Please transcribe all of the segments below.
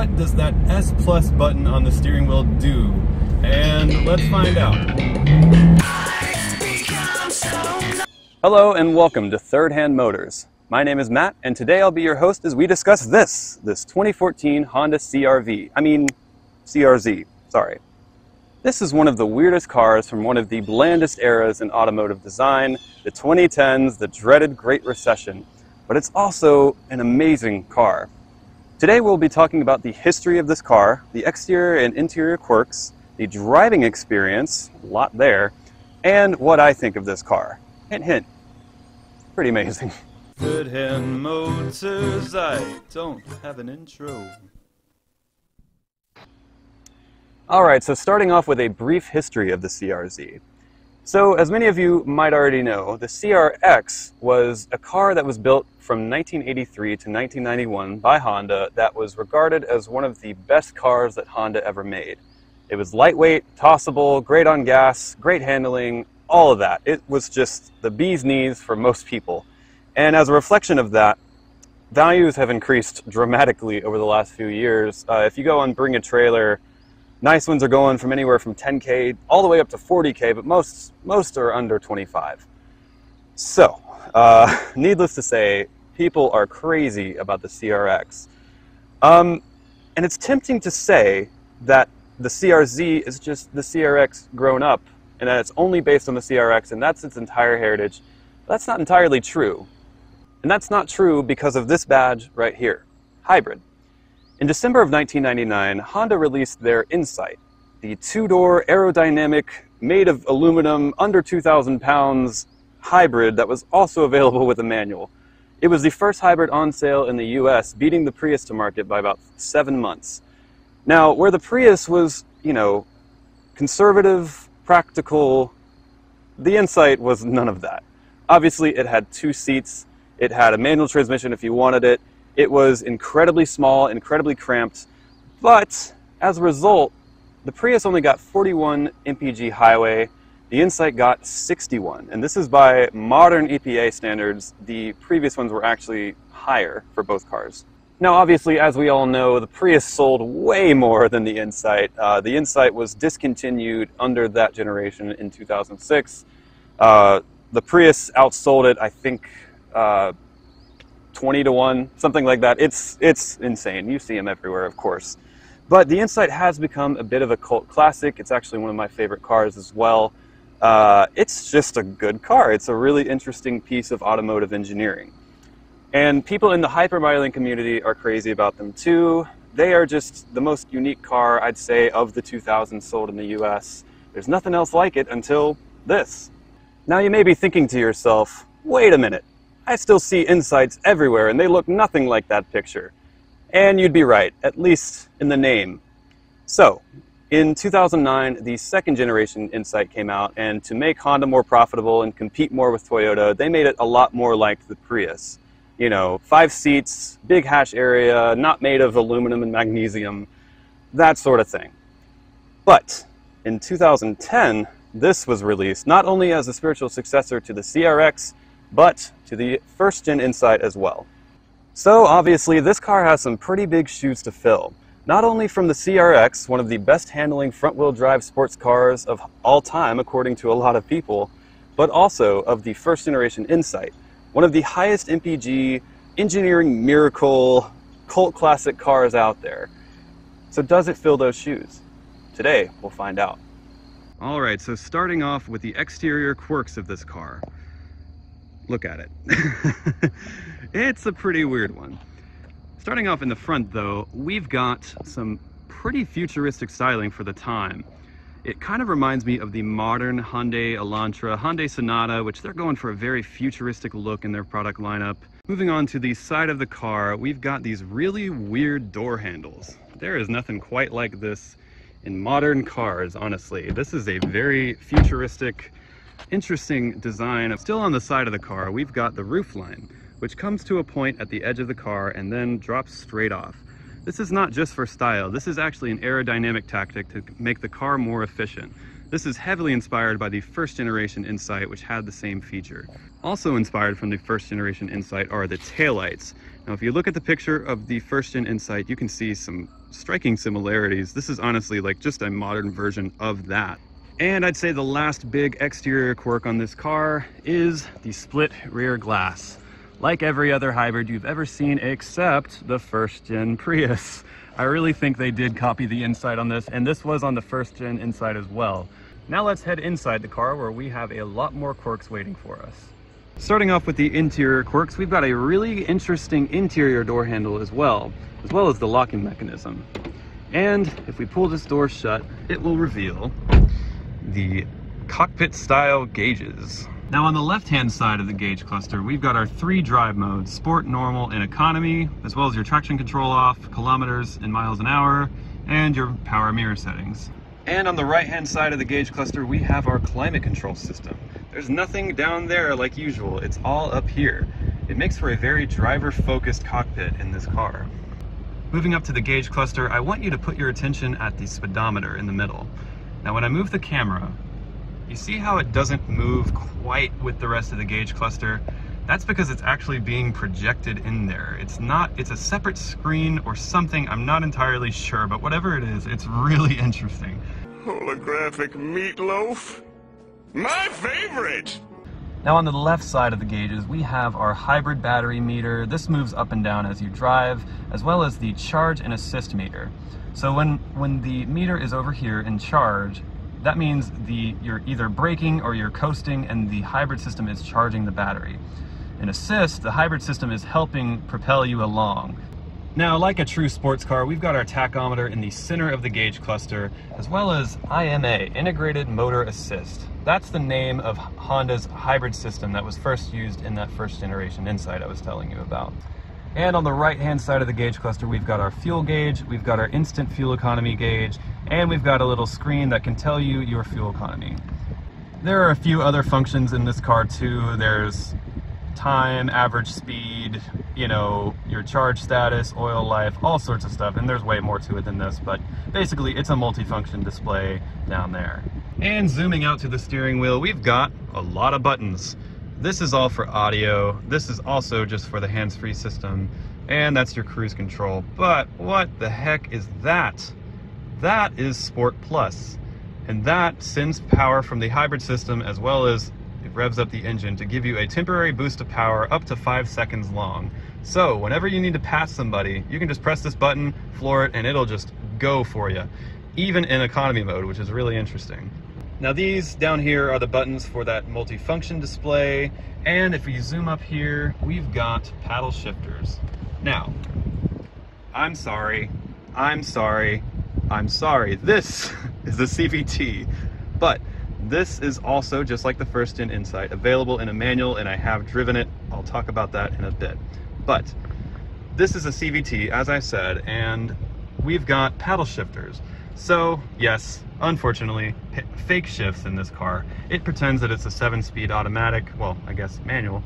what does that S Plus button on the steering wheel do? And let's find out. Hello and welcome to Third Hand Motors. My name is Matt, and today I'll be your host as we discuss this 2014 Honda CRZ, sorry. This is one of the weirdest cars from one of the blandest eras in automotive design, the 2010s, the dreaded Great Recession. But it's also an amazing car. Today we'll be talking about the history of this car, the exterior and interior quirks, the driving experience, a lot there, and what I think of this car. Hint, hint. Pretty amazing. Third Hand Motors, I don't have an intro. Alright, so starting off with a brief history of the CRZ. So, as many of you might already know, the CRX was a car that was built from 1983 to 1991 by Honda that was regarded as one of the best cars that Honda ever made. It was lightweight, tossable, great on gas, great handling, all of that. It was just the bee's knees for most people. And as a reflection of that, values have increased dramatically over the last few years. If you go on Bring a Trailer, nice ones are going from anywhere from 10K all the way up to 40K, but most are under 25. So, needless to say, people are crazy about the CRX. And it's tempting to say that the CRZ is just the CRX grown up, and that it's only based on the CRX, and that's its entire heritage. But that's not entirely true. And that's not true because of this badge right here, Hybrid. In December of 1999, Honda released their Insight, the two-door, aerodynamic, made of aluminum, under 2,000 pounds hybrid that was also available with a manual. It was the first hybrid on sale in the US, beating the Prius to market by about 7 months. Now, where the Prius was, conservative, practical, the Insight was none of that. Obviously, it had 2 seats, it had a manual transmission if you wanted it. It was incredibly small, incredibly cramped, but as a result, the Prius only got 41 mpg highway, the Insight got 61, and this is by modern EPA standards. The previous ones were actually higher for both cars. Now obviously, as we all know, the Prius sold way more than the Insight. The Insight was discontinued under that generation in 2006. The Prius outsold it, I think, 20 to 1, something like that. It's insane. You see them everywhere, of course. But the Insight has become a bit of a cult classic. It's actually one of my favorite cars as well. It's just a good car. It's a really interesting piece of automotive engineering. And people in the hypermiling community are crazy about them too. They are just the most unique car, I'd say, of the 2000s sold in the US. There's nothing else like it until this. Now you may be thinking to yourself, wait a minute. I still see Insights everywhere, and they look nothing like that picture. And you'd be right, at least in the name. So, in 2009, the second generation Insight came out, and to make Honda more profitable and compete more with Toyota, they made it a lot more like the Prius. 5 seats, big hatch area, not made of aluminum and magnesium, that sort of thing. But in 2010, this was released not only as a spiritual successor to the CRX, but to the first-gen Insight as well. So obviously this car has some pretty big shoes to fill. Not only from the CRX, one of the best handling front-wheel drive sports cars of all time according to a lot of people, but also of the first-generation Insight, one of the highest MPG, engineering miracle, cult classic cars out there. So does it fill those shoes? Today we'll find out. Alright, so starting off with the exterior quirks of this car. Look at it. It's a pretty weird one. Starting off in the front though, we've got some pretty futuristic styling for the time. It kind of reminds me of the modern Hyundai Elantra, Hyundai Sonata, which they're going for a very futuristic look in their product lineup. Moving on to the side of the car, we've got these really weird door handles. There is nothing quite like this in modern cars, honestly. This is a very futuristic, interesting design. Still on the side of the car, we've got the roofline, which comes to a point at the edge of the car and then drops straight off. This is not just for style, this is actually an aerodynamic tactic to make the car more efficient. This is heavily inspired by the first generation Insight, which had the same feature. Also inspired from the first generation Insight are the taillights. Now, if you look at the picture of the first-gen Insight, you can see some striking similarities. This is honestly like just a modern version of that. And I'd say the last big exterior quirk on this car is the split rear glass. Like every other hybrid you've ever seen except the first-gen Prius. I really think they did copy the Insight on this, and this was on the first-gen Insight as well. Now let's head inside the car where we have a lot more quirks waiting for us. Starting off with the interior quirks, we've got a really interesting interior door handle as well as the locking mechanism. And if we pull this door shut, it will reveal the cockpit style gauges. Now on the left-hand side of the gauge cluster, we've got our 3 drive modes: sport, normal, and economy, as well as your traction control off, kilometers and miles an hour, and your power mirror settings. And on the right-hand side of the gauge cluster, we have our climate control system. There's nothing down there like usual, it's all up here. It makes for a very driver-focused cockpit in this car. Moving up to the gauge cluster, I want you to put your attention at the speedometer in the middle. Now when I move the camera, you see how it doesn't move quite with the rest of the gauge cluster? That's because it's actually being projected in there. It's a separate screen or something, I'm not entirely sure, but whatever it is, it's really interesting. Holographic meatloaf? My favorite! Now on the left side of the gauges, we have our hybrid battery meter. This moves up and down as you drive, as well as the charge and assist meter. So when the meter is over here in charge, that means you're either braking or you're coasting, and the hybrid system is charging the battery. In assist, the hybrid system is helping propel you along. Now, like a true sports car, we've got our tachometer in the center of the gauge cluster, as well as IMA, Integrated Motor Assist. That's the name of Honda's hybrid system that was first used in that first generation Insight I was telling you about. And on the right-hand side of the gauge cluster, we've got our fuel gauge, we've got our instant fuel economy gauge, and we've got a little screen that can tell you your fuel economy. There are a few other functions in this car too. There's time, average speed, you know, your charge status, oil life, all sorts of stuff, and there's way more to it than this, but basically it's a multifunction display down there. And zooming out to the steering wheel, we've got a lot of buttons. This is all for audio, this is also just for the hands-free system, and that's your cruise control. But what the heck is that? That is Sport Plus, and that sends power from the hybrid system as well as it revs up the engine to give you a temporary boost of power up to 5 seconds long. So whenever you need to pass somebody, you can just press this button, floor it, and it'll just go for you, even in economy mode, which is really interesting. Now these down here are the buttons for that multifunction display, and if we zoom up here, we've got paddle shifters. Now, I'm sorry, this is the CVT, but this is also, just like the first gen Insight, available in a manual, and I have driven it. I'll talk about that in a bit. But this is a CVT, as I said, and we've got paddle shifters. So yes, unfortunately, fake shifts in this car. It pretends that it's a 7-speed automatic, well, I guess manual,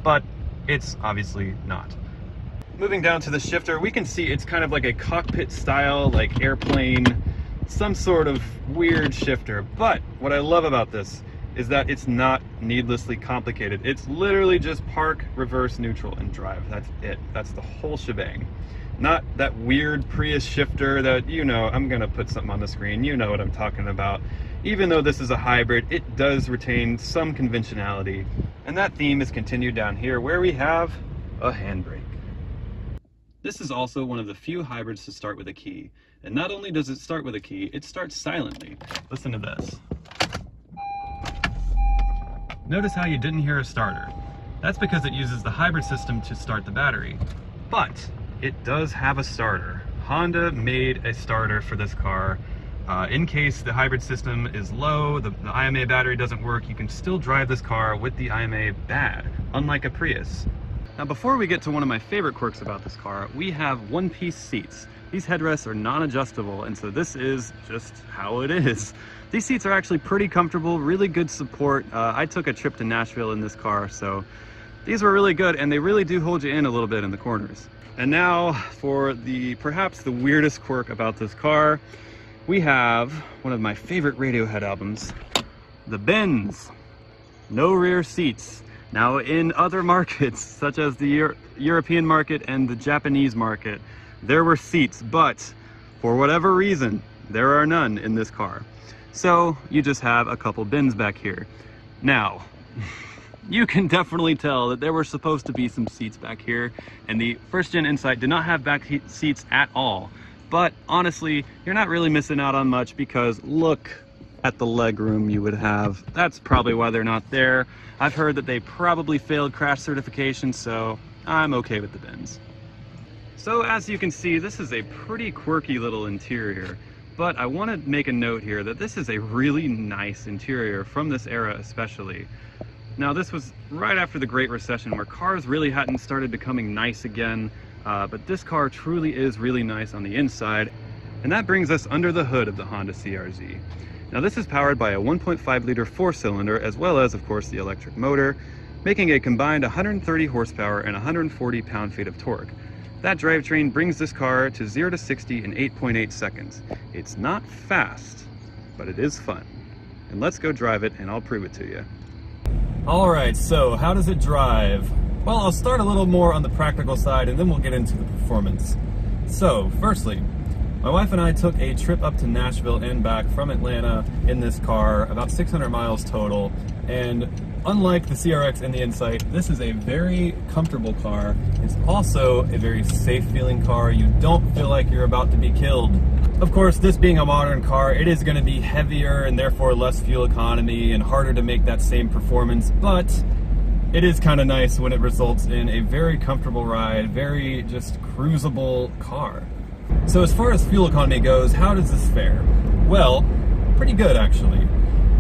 but it's obviously not. Moving down to the shifter, we can see it's kind of like a cockpit style, like airplane, some sort of weird shifter. But what I love about this is that it's not needlessly complicated. It's literally just park, reverse, neutral, and drive. That's it. That's the whole shebang. Not that weird Prius shifter that, you know, I'm gonna put something on the screen, you know what I'm talking about. Even though this is a hybrid, it does retain some conventionality. And that theme is continued down here where we have a handbrake. This is also one of the few hybrids to start with a key. And not only does it start with a key, it starts silently. Listen to this. Notice how you didn't hear a starter. That's because it uses the hybrid system to start the battery. But it does have a starter. Honda made a starter for this car. In case the hybrid system is low, the IMA battery doesn't work, you can still drive this car with the IMA bad, unlike a Prius. Now before we get to one of my favorite quirks about this car, we have one-piece seats. These headrests are non-adjustable, and so this is just how it is. These seats are actually pretty comfortable, really good support. I took a trip to Nashville in this car, so these were really good, and they really do hold you in a little bit in the corners. And now for perhaps the weirdest quirk about this car, we have one of my favorite Radiohead albums, The Bends. No rear seats. Now, in other markets, such as the European market and the Japanese market, there were seats, but for whatever reason, there are none in this car. So you just have a couple bins back here. Now, you can definitely tell that there were supposed to be some seats back here, and the first gen Insight did not have back seats at all. But honestly, you're not really missing out on much, because look at the leg room you would have. That's probably why they're not there. I've heard that they probably failed crash certification, so I'm okay with the bins. So as you can see, this is a pretty quirky little interior, but I want to make a note here that this is a really nice interior from this era especially. Now, this was right after the Great Recession, where cars really hadn't started becoming nice again, but this car truly is really nice on the inside. And that brings us under the hood of the Honda CR-Z. Now, this is powered by a 1.5 liter 4-cylinder, as well as, of course, the electric motor, making a combined 130 horsepower and 140 pound-feet of torque. That drivetrain brings this car to 0 to 60 in 8.8 seconds. It's not fast, but it is fun. And let's go drive it, and I'll prove it to you. Alright, so how does it drive? Well, I'll start a little more on the practical side, and then we'll get into the performance. So, firstly, my wife and I took a trip up to Nashville and back from Atlanta in this car, about 600 miles total, and unlike the CRX and the Insight, this is a very comfortable car. It's also a very safe feeling car. You don't feel like you're about to be killed. Of course, this being a modern car, it is going to be heavier and therefore less fuel economy and harder to make that same performance, but it is kind of nice when it results in a very comfortable ride, very just cruisable car. So as far as fuel economy goes, how does this fare? Well, pretty good actually.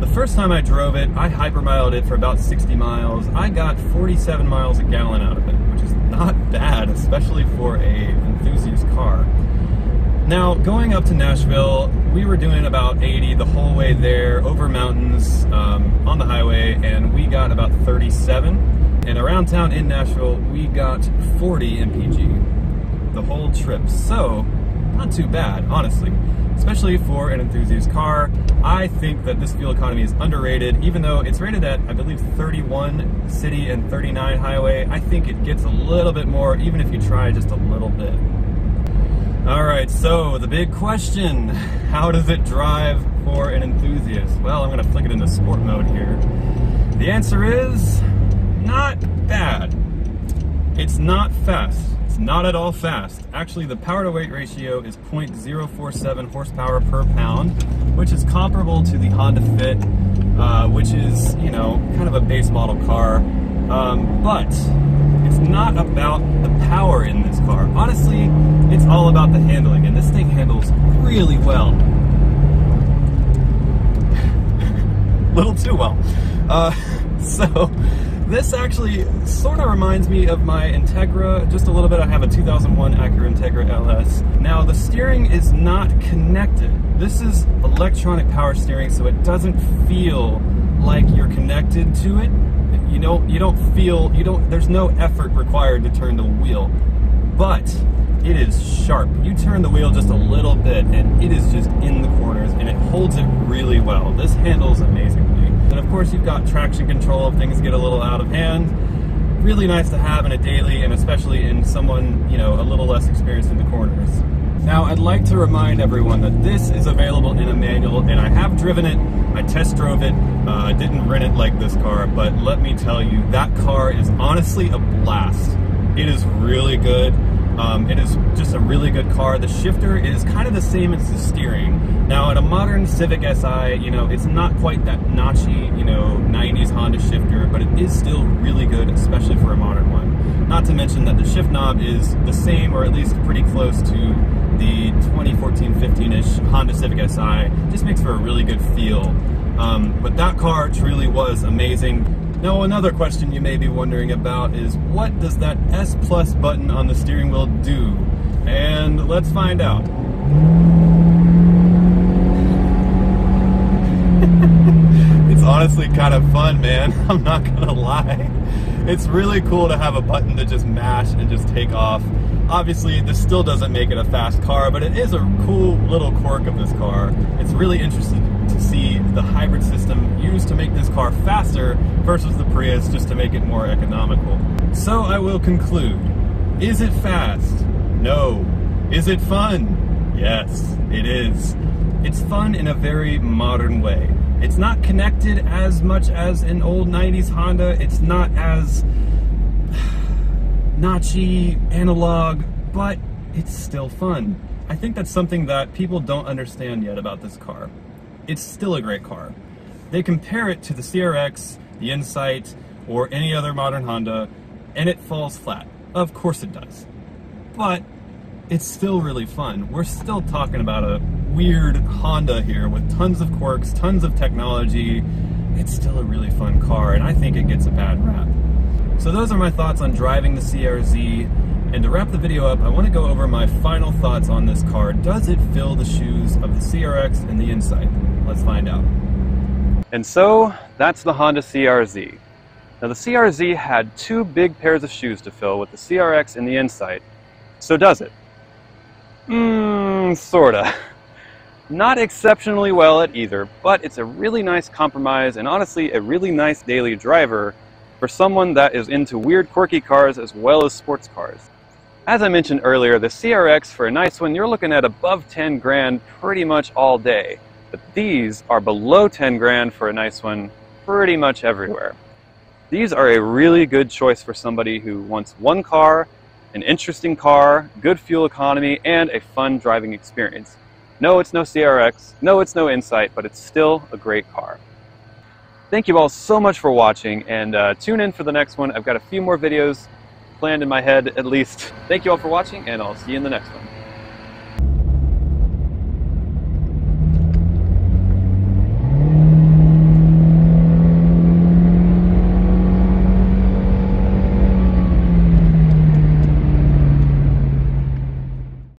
The first time I drove it, I hypermiled it for about 60 miles. I got 47 miles a gallon out of it, which is not bad, especially for a enthusiast car. Now, going up to Nashville, we were doing about 80 the whole way there, over mountains, on the highway, and we got about 37. And around town in Nashville, we got 40 mpg the whole trip. So, not too bad, honestly. Especially for an enthusiast car. I think that this fuel economy is underrated, even though it's rated at, I believe, 31 city and 39 highway. I think it gets a little bit more, even if you try just a little bit. Alright, so the big question, how does it drive for an enthusiast? Well, I'm going to flick it into sport mode here. The answer is, not bad. It's not fast. It's not at all fast. Actually, the power to weight ratio is 0.047 horsepower per pound, which is comparable to the Honda Fit, which is, you know, kind of a base model car. But it's not about the power in this car. Honestly, it's all about the handling, and this thing handles really well. Little too well. So this actually sort of reminds me of my Integra just a little bit. I have a 2001 Acura Integra LS. Now, the steering is not connected. This is electronic power steering, so it doesn't feel like you're connected to it. There's no effort required to turn the wheel, but it is sharp. You turn the wheel just a little bit and it is just in the corners, and it holds it really well. This handles amazingly. And of course, you've got traction control if things get a little out of hand. Really nice to have in a daily, and especially in someone, you know, a little less experienced in the corners. Now, I'd like to remind everyone that this is available in a manual, and I have driven it. I test drove it. I didn't rent it like this car, but let me tell you, that car is honestly a blast. It is really good. It is just a really good car. The shifter is kind of the same as the steering. Now, in a modern Civic Si, you know, it's not quite that notchy, you know, 90s Honda shifter, but it is still really good, especially for a modern one. Not to mention that the shift knob is the same, or at least pretty close to the 2014-15-ish Honda Civic Si. Just makes for a really good feel. But that car truly was amazing. Now, another question you may be wondering about is, what does that S Plus button on the steering wheel do? And let's find out. It's honestly kind of fun, man. I'm not gonna lie. It's really cool to have a button to just mash and just take off. Obviously, this still doesn't make it a fast car, but it is a cool little quirk of this car. It's really interesting to see the hybrid system used to make this car faster versus the Prius just to make it more economical. So I will conclude. Is it fast? No. Is it fun? Yes, it is. It's fun in a very modern way. It's not connected as much as an old 90s Honda. It's not as notchy, analog, but it's still fun. I think that's something that people don't understand yet about this car. It's still a great car. They compare it to the CRX, the Insight, or any other modern Honda, and it falls flat. Of course it does. But it's still really fun. We're still talking about a weird Honda here with tons of quirks, tons of technology. It's still a really fun car, and I think it gets a bad rap. So those are my thoughts on driving the CR-Z. And to wrap the video up, I want to go over my final thoughts on this car. Does it fill the shoes of the CRX and the Insight? Let's find out. And so, that's the Honda CR-Z. Now the CR-Z had two big pairs of shoes to fill with the CRX and the Insight. So does it? Sorta. Not exceptionally well at either, but it's a really nice compromise and honestly a really nice daily driver for someone that is into weird quirky cars as well as sports cars. As I mentioned earlier, the CRX for a nice one, you're looking at above 10 grand pretty much all day. But these are below 10 grand for a nice one pretty much everywhere. These are a really good choice for somebody who wants one car, an interesting car, good fuel economy, and a fun driving experience. No, it's no CRX, no, it's no Insight, but it's still a great car. Thank you all so much for watching, and tune in for the next one. I've got a few more videos planned in my head, at least. Thank you all for watching, and I'll see you in the next one.